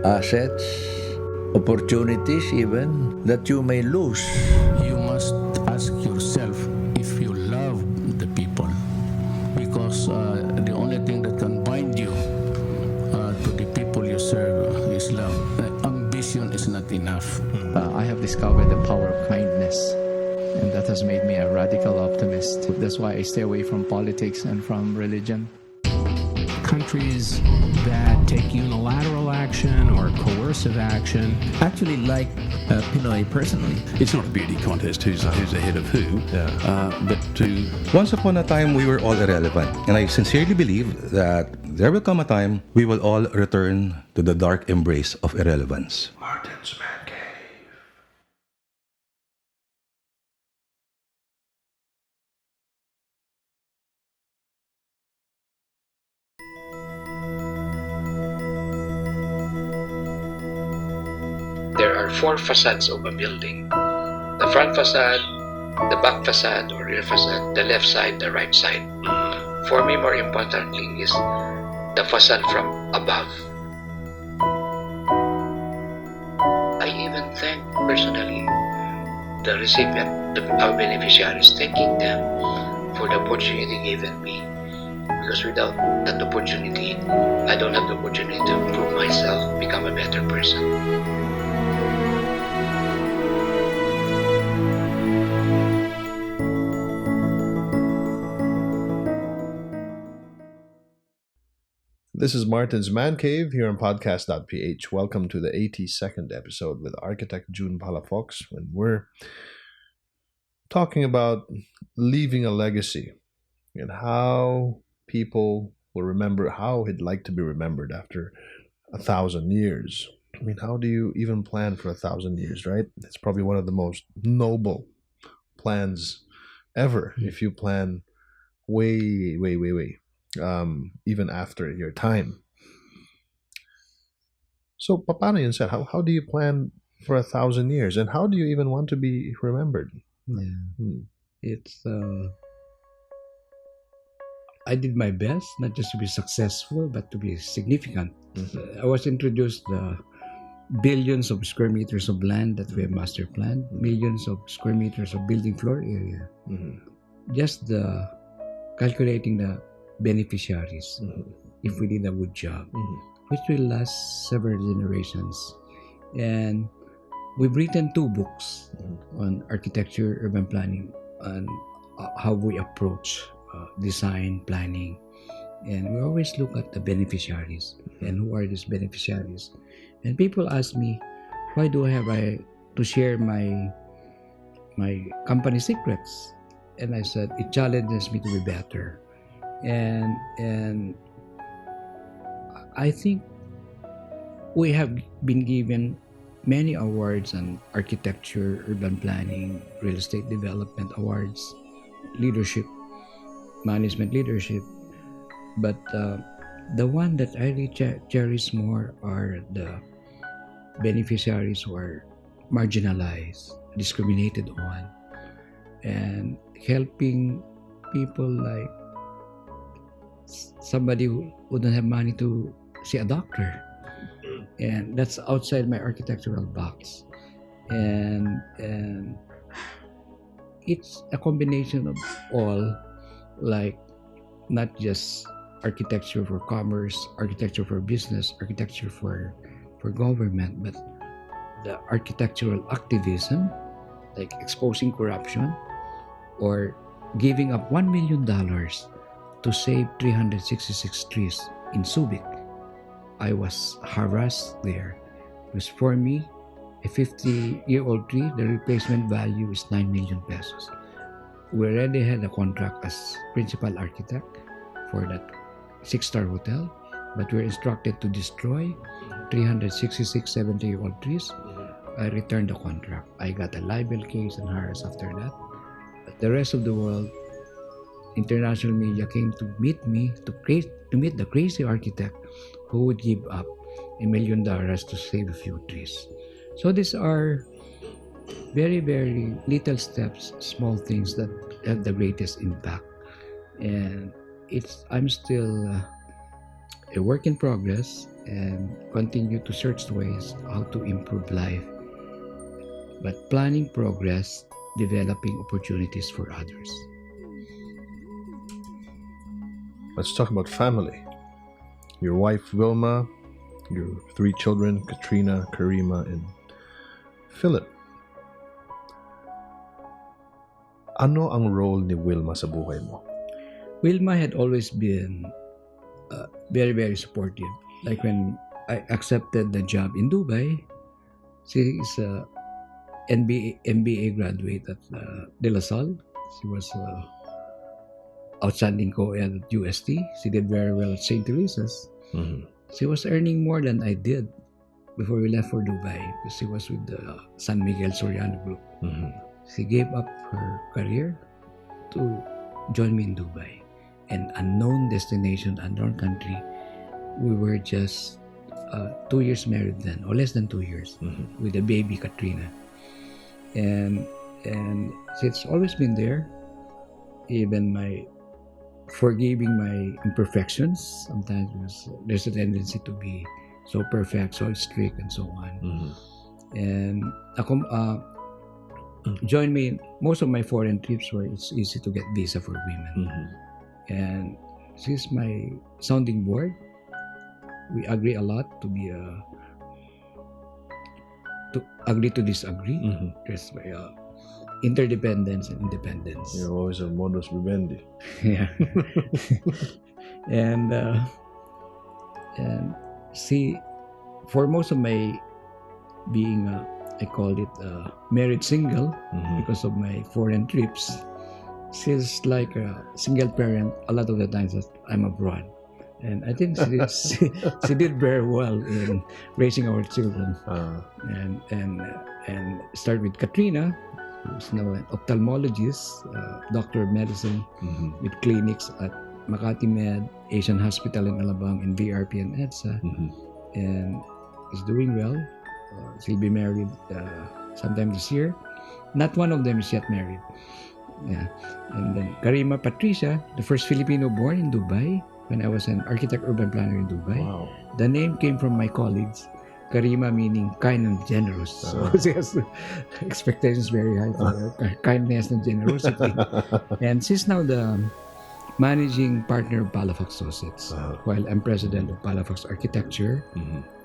assets, opportunities even that you may lose. You must ask yourself if you love the people, because the only thing that can bind you to the people you serve is love. Ambition is not enough. I have discovered the power of kindness, and that has made me a radical optimist. That's why I stay away from politics and from religion. Countries that take unilateral action or coercive action. Actually like Pinoy personally. It's not a beauty contest who's ahead of who, but to... Once upon a time, we were all irrelevant. And I sincerely believe that there will come a time we will all return to the dark embrace of irrelevance. Martin's Mancave. There are four facades of a building: the front facade, the back facade or rear facade, the left side, the right side. For me, more importantly, is the facade from above. I even thank personally the recipient, our beneficiaries, thanking them for the opportunity given me. Because without that opportunity, I don't have the opportunity to improve myself, become a better person. This is Martin's Man Cave here on podcast.ph. Welcome to the 82nd episode with architect Jun Palafox, when we're talking about leaving a legacy and how people will remember, how he'd like to be remembered after 1,000 years. I mean, how do you even plan for 1,000 years, right? It's probably one of the most noble plans ever if you plan way, even after your time. So, paano yun, sir? How do you plan for 1,000 years, and how do you even want to be remembered? It's I did my best not just to be successful but to be significant. I was introduced billions of square meters of land that we have master planned, millions of square meters of building floor area. Just the calculating the beneficiaries if we did a good job, which will last several generations. And we've written 2 books on architecture, urban planning, and how we approach design, planning. And we always look at the beneficiaries and who are these beneficiaries. And people ask me, why do I have to share my company secrets? And I said, it challenges me to be better. And I think we have been given many awards on architecture, urban planning, real estate development awards, leadership, management leadership. But the one that I really cherish more are the beneficiaries who are marginalized, discriminated on, and helping people like somebody who wouldn't have money to see a doctor. And that's outside my architectural box. And it's a combination of all, like not just architecture for commerce, architecture for business, architecture for government, but the architectural activism, like exposing corruption or giving up $1 million to save 366 trees in Subic. I was harassed there. Because for me, a 50-year-old tree, the replacement value is 9 million pesos. We already had a contract as principal architect for that 6-star hotel, but we were instructed to destroy 366 70-year-old trees. I returned the contract. I got a libel case and harassed after that. But the rest of the world, international media came to meet me, to meet the crazy architect who would give up $1 million to save a few trees. So these are very, very little steps, small things that have the greatest impact. And I'm still a work in progress, and continue to search ways how to improve life, but planning progress, developing opportunities for others. Let's talk about family. Your wife Wilma, your 3 children, Katrina, Karima, and Philip. Ano ang role ni Wilma sa buhay mo? Wilma had always been very, very supportive. Like when I accepted the job in Dubai, she is a MBA graduate at De La Salle. She was outstanding co-ed at UST. She did very well at St. Teresa's. Mm-hmm. She was earning more than I did before we left for Dubai because she was with the San Miguel Soriano group. Mm-hmm. She gave up her career to join me in Dubai, an unknown destination, unknown country. We were just 2 years married then, or less than 2 years, with a baby Katrina, and she's always been there, even forgiving my imperfections. Sometimes there's a tendency to be so perfect, so strict, and so on. And joined me. Most of my foreign trips where it's easy to get visa for women, and she's my sounding board. We agree a lot to agree to disagree. There's interdependence and independence. You're always a modus vivendi. Yeah. and see, for most of my being I called it married single because of my foreign trips, she's like a single parent a lot of the times that I'm abroad, and I think she did very well in raising our children. And start with Katrina, who's now an ophthalmologist, doctor of medicine, with clinics at Makati Med, Asian Hospital in Alabang, and VRP and EDSA, and is doing well. She'll be married sometime this year. Not one of them is yet married. Yeah. And then Karima Patricia, the first Filipino born in Dubai when I was an architect urban planner in Dubai. Wow. The name came from my colleagues. Karima meaning kind and generous. So she has expectations very high for her kindness and generosity. And she's now the managing partner of Palafox Associates, while I'm president of Palafox Architecture.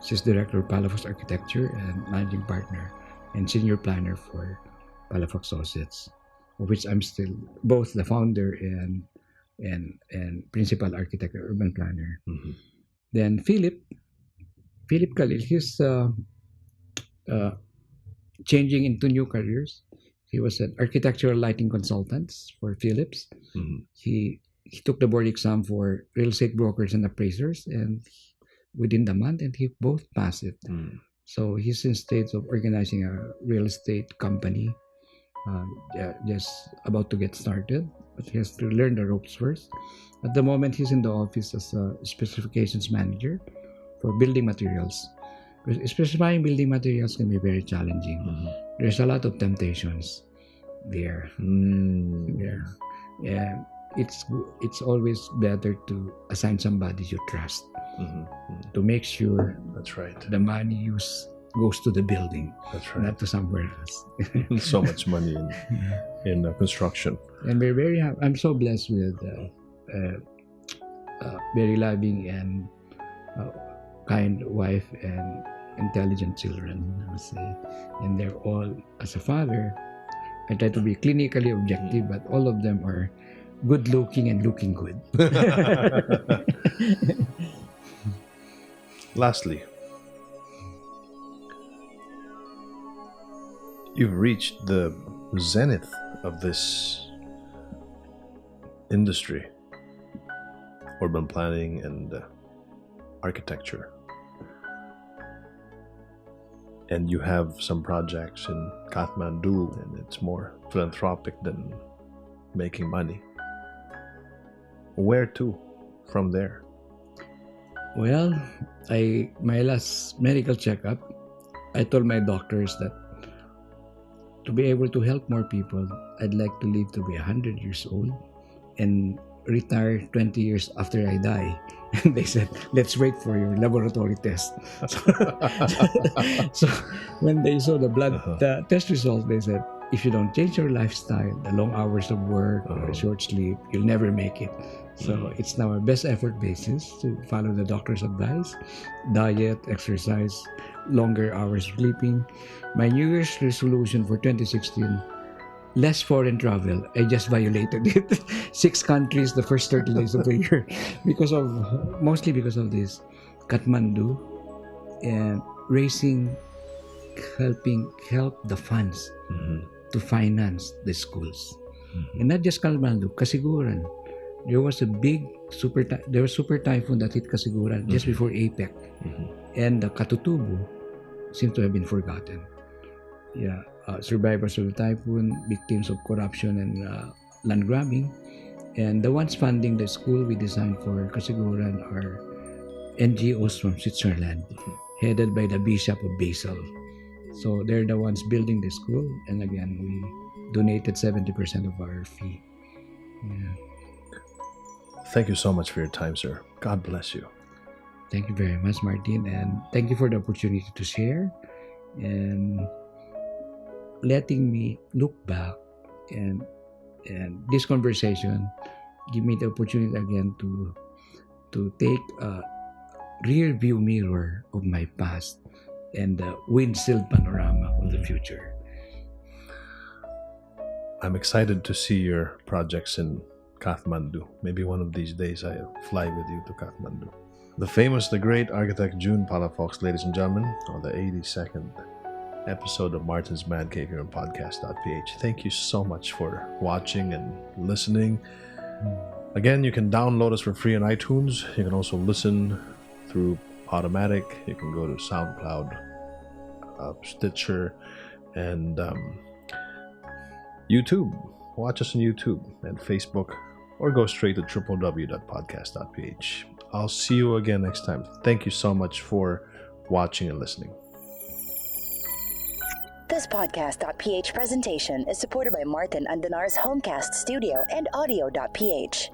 She's director of Palafox Architecture and managing partner and senior planner for Palafox Associates, of which I'm still both the founder and principal architect and urban planner. Then Philip Khalil, he's changing into new careers. He was an architectural lighting consultant for Philips. He took the board exam for real estate brokers and appraisers, and within the month, and he both passed it. So he's in stage of organizing a real estate company, just about to get started, but he has to learn the ropes first. At the moment, he's in the office as a specifications manager for building materials. Specifying building materials can be very challenging. There's a lot of temptations there. Yeah, it's always better to assign somebody you trust to make sure That's right. the money goes to the building, That's right. not to somewhere else. So much money in construction. And we're very happy. I'm so blessed with very loving and kind wife and intelligent children, I must say. And they're all, as a father, I try to be clinically objective, but all of them are good looking and looking good. Lastly, you've reached the zenith of this industry, urban planning and architecture. And you have some projects in Kathmandu, and it's more philanthropic than making money. Where to from there? Well, my last medical checkup, I told my doctors that to be able to help more people, I'd like to live to be 100 years old and retire 20 years after I die. And they said, let's wait for your laboratory test. So when they saw the blood test results, they said, if you don't change your lifestyle, the long hours of work, short sleep, you'll never make it. So it's now a best effort basis to follow the doctor's advice, diet, exercise, longer hours sleeping. My New Year's resolution for 2016, less foreign travel. I just violated it. 6 countries the first 30 days of the year mostly because of this. Kathmandu and help the funds to finance the schools. And not just Kathmandu, Kasiguran. There was a big super typhoon that hit Kasiguran just before APEC. And the Katutubo seems to have been forgotten. Yeah, survivors of the typhoon, victims of corruption and land grabbing. And the ones funding the school we designed for Kasiguran are NGOs from Switzerland, headed by the Bishop of Basel. So they're the ones building the school. And again, we donated 70% of our fee. Yeah. Thank you so much for your time, sir. God bless you. Thank you very much, Martin. And thank you for the opportunity to share and letting me look back, and this conversation give me the opportunity again to take a rear view mirror of my past and the windshield panorama of the future. I'm excited to see your projects in Kathmandu. Maybe one of these days I'll fly with you to Kathmandu. The famous, the great architect Jun Palafox, ladies and gentlemen, on the 82nd episode of Martin's Man Cave here on podcast.ph. Thank you so much for watching and listening. Again, you can download us for free on iTunes. You can also listen through Automatic. You can go to SoundCloud, Stitcher, and YouTube. Watch us on YouTube and Facebook, or go straight to www.podcast.ph. I'll see you again next time. Thank you so much for watching and listening. This podcast.ph presentation is supported by Martin Andanar's Homecast Studio and Audio.ph.